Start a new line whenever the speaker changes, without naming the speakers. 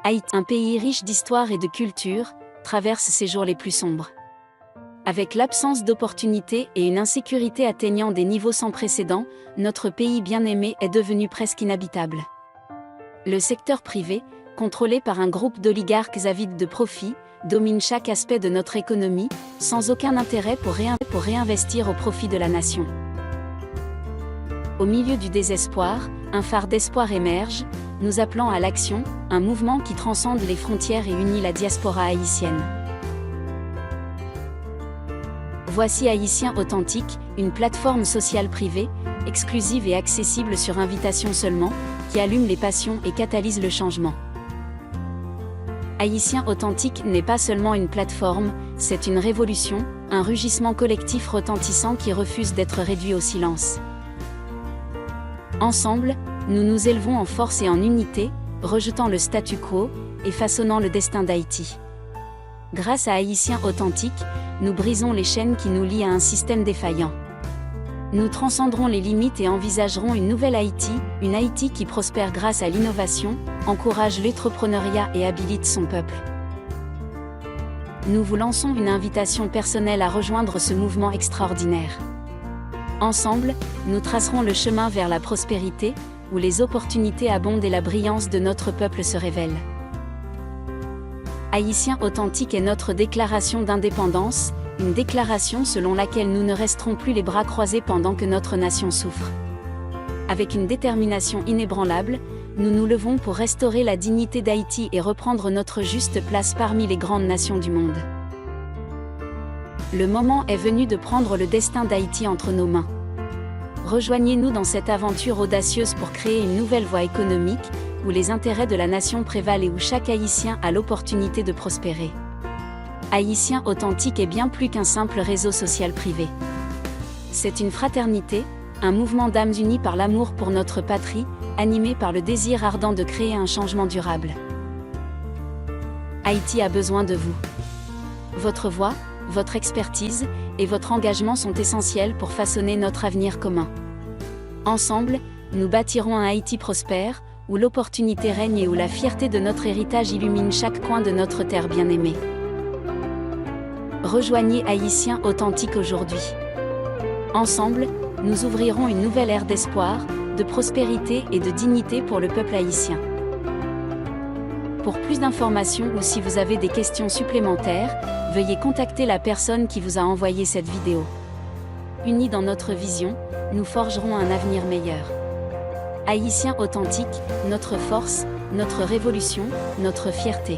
Haïti, un pays riche d'histoire et de culture, traverse ses jours les plus sombres. Avec l'absence d'opportunités et une insécurité atteignant des niveaux sans précédent, notre pays bien-aimé est devenu presque inhabitable. Le secteur privé, contrôlé par un groupe d'oligarques avides de profit, domine chaque aspect de notre économie, sans aucun intérêt pour réinvestir au profit de la nation. Au milieu du désespoir, un phare d'espoir émerge, nous appelant à l'action, un mouvement qui transcende les frontières et unit la diaspora haïtienne. Voici Haïtien Authentique, une plateforme sociale privée, exclusive et accessible sur invitation seulement, qui allume les passions et catalyse le changement. Haïtien Authentique n'est pas seulement une plateforme, c'est une révolution, un rugissement collectif retentissant qui refuse d'être réduit au silence. Ensemble, nous nous élevons en force et en unité, rejetant le statu quo et façonnant le destin d'Haïti. Grâce à Haïtien Authentique, nous brisons les chaînes qui nous lient à un système défaillant. Nous transcenderons les limites et envisagerons une nouvelle Haïti, une Haïti qui prospère grâce à l'innovation, encourage l'entrepreneuriat et habilite son peuple. Nous vous lançons une invitation personnelle à rejoindre ce mouvement extraordinaire. Ensemble, nous tracerons le chemin vers la prospérité, où les opportunités abondent et la brillance de notre peuple se révèle. Haïtien Authentique est notre déclaration d'indépendance, une déclaration selon laquelle nous ne resterons plus les bras croisés pendant que notre nation souffre. Avec une détermination inébranlable, nous nous levons pour restaurer la dignité d'Haïti et reprendre notre juste place parmi les grandes nations du monde. Le moment est venu de prendre le destin d'Haïti entre nos mains. Rejoignez-nous dans cette aventure audacieuse pour créer une nouvelle voie économique, où les intérêts de la nation prévalent et où chaque Haïtien a l'opportunité de prospérer. Haïtien Authentique est bien plus qu'un simple réseau social privé. C'est une fraternité, un mouvement d'âmes unies par l'amour pour notre patrie, animé par le désir ardent de créer un changement durable. Haïti a besoin de vous. Votre voix, votre expertise et votre engagement sont essentiels pour façonner notre avenir commun. Ensemble, nous bâtirons un Haïti prospère, où l'opportunité règne et où la fierté de notre héritage illumine chaque coin de notre terre bien-aimée. Rejoignez Haïtien Authentique aujourd'hui. Ensemble, nous ouvrirons une nouvelle ère d'espoir, de prospérité et de dignité pour le peuple haïtien. Pour plus d'informations ou si vous avez des questions supplémentaires, veuillez contacter la personne qui vous a envoyé cette vidéo. Unis dans notre vision, nous forgerons un avenir meilleur. Haïtien Authentique, notre force, notre révolution, notre fierté.